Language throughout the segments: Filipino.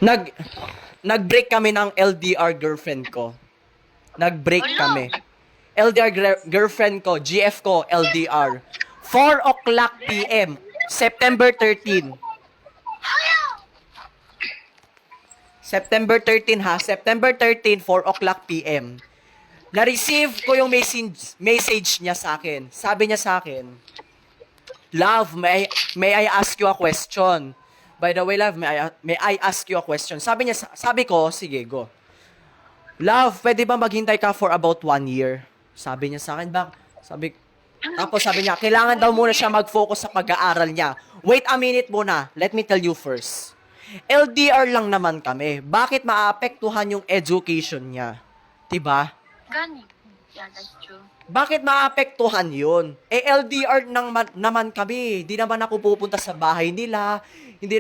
Nag Nag-break kami ng LDR girlfriend ko. Nag-break kami. LDR girlfriend ko, GF ko, LDR. 4 o'clock PM, September 13. September 13 ha, September 13, 4 o'clock PM. Na-receive ko yung message niya sa akin. Sabi niya sa akin, Love, may I ask you a question? By the way, love, may I ask you a question? Sabi ko, sige, go. Love, pwede ba maghintay ka for about 1 year? Sabi niya sa akin, tapos sabi niya, kailangan daw muna siya mag-focus sa pag-aaral niya. Wait a minute muna, let me tell you first. LDR lang naman kami. Bakit maapektuhan yung education niya? Diba? Gani. Yeah, that's true. Bakit maapektuhan yun? LDR naman kami. Di naman ako pupunta sa bahay nila. Hindi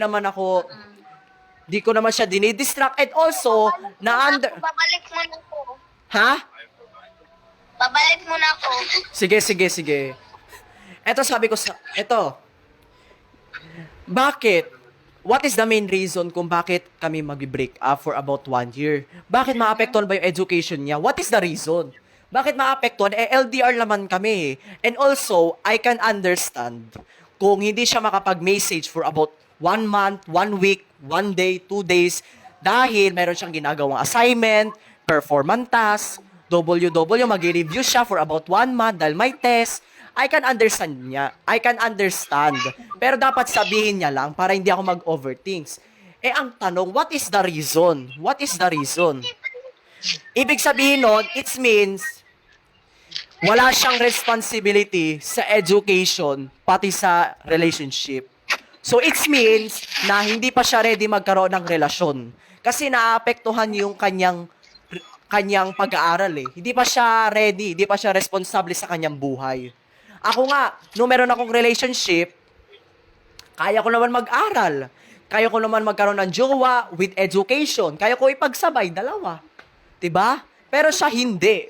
ko naman siya dinidistract. And also, Babalik muna ako. Ha? Babalik muna ako. Sige. Bakit? What is the main reason kung bakit kami mag-break up for about 1 year? Bakit maapektuhan ba yung education niya? What is the reason? Bakit maapektuhan? LDR naman kami. And also, I can understand kung hindi siya makapag-message for about 1 month, 1 week, 1 day, 2 days, dahil meron siyang ginagawang assignment, performance task, mag-review siya for about 1 month dahil may test. I can understand. Pero dapat sabihin niya lang para hindi ako mag-overthink. Ang tanong, what is the reason? Ibig sabihin nun, it means wala siyang responsibility sa education, pati sa relationship. So, it means na hindi pa siya ready magkaroon ng relasyon. Kasi naapektuhan yung kanyang pag-aaral eh. Hindi pa siya ready, hindi pa siya responsable sa kanyang buhay. Ako nga, nung meron akong relationship, kaya ko naman mag-aral. Kaya ko naman magkaroon ng jowa with education. Kaya ko ipagsabay, dalawa. 'Di ba? Pero siya hindi.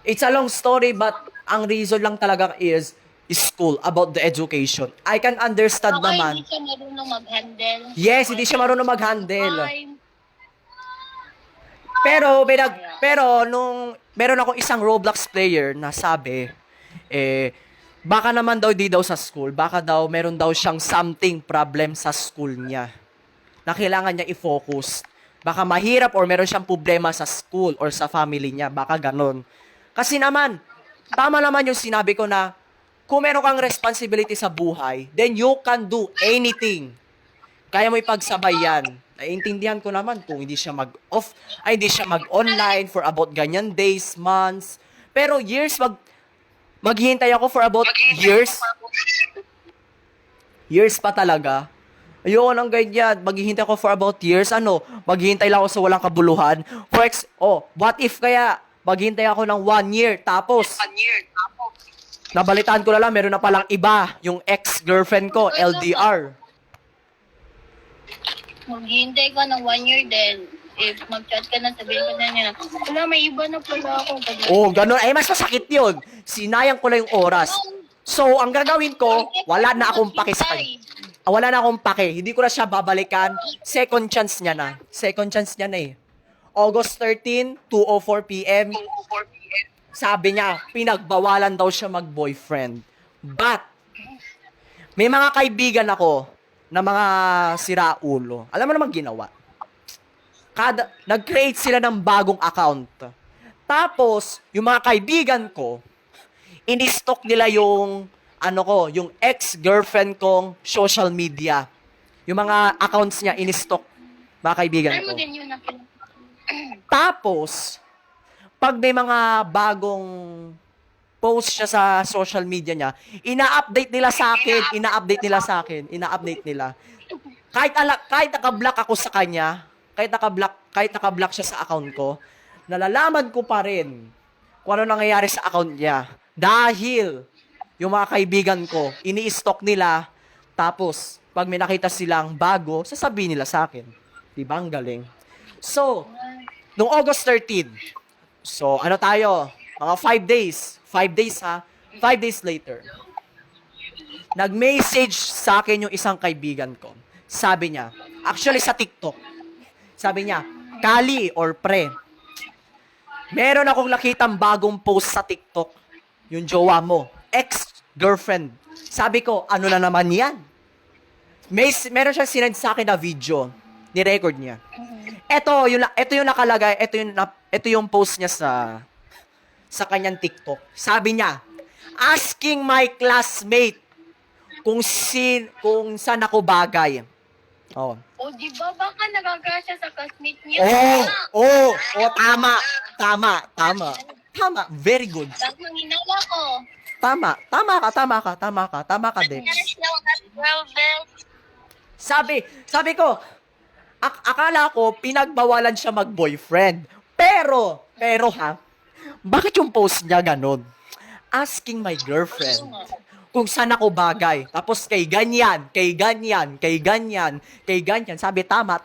It's a long story, but ang reason lang talaga is school, about the education. I can understand naman. Hindi siya marunong mag-handle. Yes, hindi siya marunong mag-handle. Time. Pero nung meron akong isang Roblox player na sabi, baka naman daw di daw sa school, baka daw meron daw siyang something problem sa school niya na kailangan niya i-focus. Baka mahirap or meron siyang problema sa school or sa family niya, baka ganon. Kasi naman, tama naman yung sinabi ko na kung meron kang responsibility sa buhay, then you can do anything. Kaya mo ipagsabay yan. Naiintindihan ko naman kung hindi siya hindi siya mag-online for about ganyan days, months. Pero maghihintay ako for about years. Years pa talaga. Ayoko nang ganyan. Maghihintay ako for about years. Maghihintay lang ako sa walang kabuluhan. What if kaya maghihintay ako ng 1 year, tapos nabalitaan ko na lang, meron na palang iba, yung ex-girlfriend ko, LDR. Maghihintay ka ng 1 year din. If mag-chat ka na, sabihin ko na niya, wala, may iba na pala ako. Ganun. Mas masakit yun. Sinayang ko lang yung oras. So, ang gagawin ko, wala na akong pake sa kanya. Wala na akong pake. Hindi ko na siya babalikan. Second chance niya na eh. August 13, 2:04 PM. Sabi niya, pinagbawalan daw siya mag-boyfriend. But, may mga kaibigan ako na mga siraulo. Alam mo naman ginawa. Nag-create sila ng bagong account. Tapos, yung mga kaibigan ko, in-stock nila yung yung ex-girlfriend kong social media. Yung mga accounts niya, in-stock, mga kaibigan ko. Tapos, pag may mga bagong post siya sa social media niya, ina-update nila sa akin. Kahit naka-block ako sa kanya, kahit naka-block siya sa account ko, nalalaman ko pa rin kung ano nangyayari sa account niya. Dahil, yung mga kaibigan ko, ini-stock nila, tapos, pag may nakita silang bago, sasabihin nila sa akin. Diba? Ang galing. So, nung August 13, so, tayo? Mga 5 days. 5 days ha? 5 days later, nag-message sa akin yung isang kaibigan ko. Sabi niya, Actually, sa TikTok. Sabi niya, Kali or pre, meron akong nakitang bagong post sa TikTok. Yung jowa mo, ex-girlfriend. Sabi ko, ano na naman yan? Meron siyang sinend sa akin na video. Ni-record niya. Ito yung nakalagay, ito yung post niya sa kanyang TikTok. Sabi niya, asking my classmate kung saan ako bagay. Oh. O, di ba? Baka nagagaya sa classmate niya. Tama. Very good. Bakit nang hinawa ko? Tama ka, Dex. Sabi ko, akala ko, pinagbawalan siya mag-boyfriend. Pero ha, bakit yung post niya ganun? Asking my girlfriend kung saan ako bagay. Tapos kay ganyan. Sabi, tama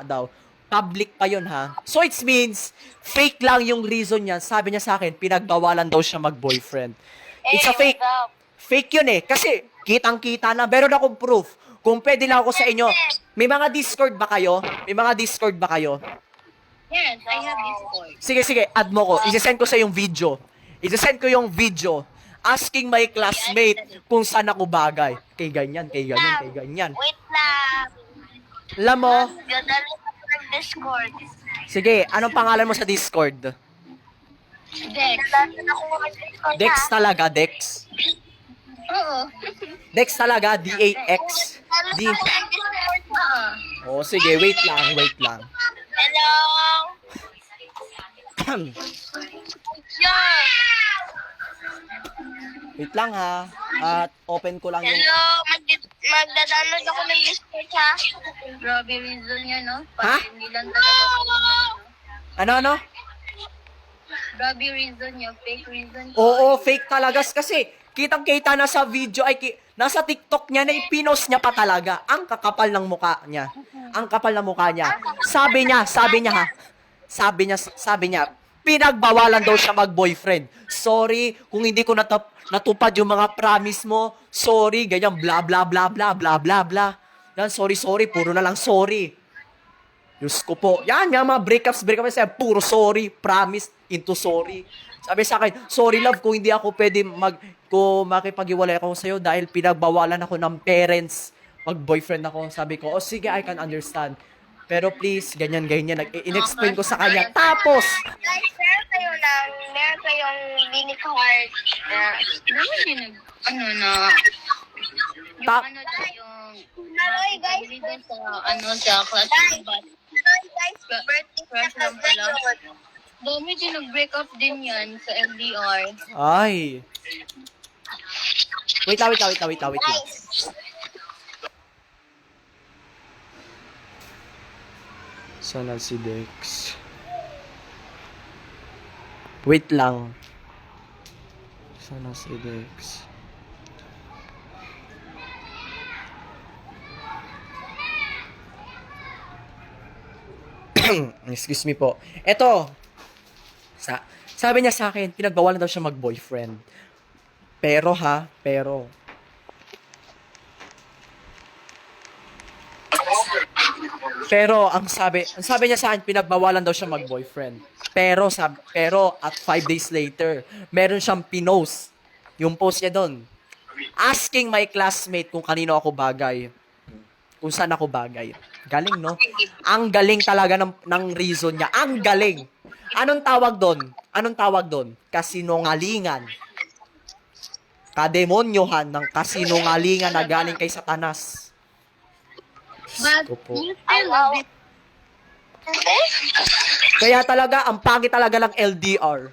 daw. Public pa yun, ha? So, it means, fake lang yung reason niya. Sabi niya sa akin, pinagbawalan daw siya mag-boyfriend. It's a fake. Fake yun eh. Kasi, kitang-kita na. Meron akong proof. Kung pwede lang ako sa inyo. May mga Discord ba kayo? Yes, I have Discord. Sige, add mo ko. Isasend ko sa yung video. Asking my classmate kung saan ako bagay. Kay ganyan. Wait lang. Alam mo, Dadali ka ng Discord. sige, anong pangalan mo sa Discord? Dex. Dex talaga, Dex. Oo. Dex talaga, D-A-X. Oh, sige, wait lang. Hello? Yeah. Wait lang ha. At open ko lang yung... Hello? Magda-download ako ng Discord, ha? Grabe reason yan, no? Ha? Hindi lang talaga ako Ano? Grabe reason yun. Fake reason. Oo, fake talaga. Kasi, kitang-kita na sa video, nasa TikTok niya na ipinost niya pa talaga. Ang kakapal ng mukha niya. Sabi niya, pinagbawalan daw siya mag-boyfriend. Sorry, kung hindi ko natupad yung mga promise mo. Sorry, ganyan, bla bla bla bla bla bla bla. Yan, sorry, puro na lang sorry. Diyos ko po. Yan, mga breakups, puro sorry, promise, into sorry. Sabi sa akin, sorry love, kung hindi ako pwede kung makipag-iwalay ako sa'yo dahil pinagbawalan ako ng parents, mag-boyfriend ako. Sabi ko, oh sige, I can understand. Pero please, ganyan. In-explain ko sa kanya. Tapos, Guys, meron kayong mini card na yung guys, sa class but crush lang pala. Dami din nag-break up din yan sa LDR. ay. Wait lang. Sana si Dex. Wait lang. Sana si Dex. Excuse me po. Eto. Sabi niya sa akin, pinagbawalan daw siya mag-boyfriend. Pero ang sabi niya sa akin, pinagbawalan daw siya mag-boyfriend. Pero at 5 days later, meron siyang pinost. Yung post niya doon. Asking my classmate kung kanino ako bagay. Kung saan ako bagay. Galing, no? Ang galing talaga ng reason niya. Ang galing. Anong tawag doon? Kasinungalingan. Kademonyohan ng kasinungalingan na galing kay Satanas. But Ko po. you still love it. Kaya talaga, ang pangit talaga ng LDR.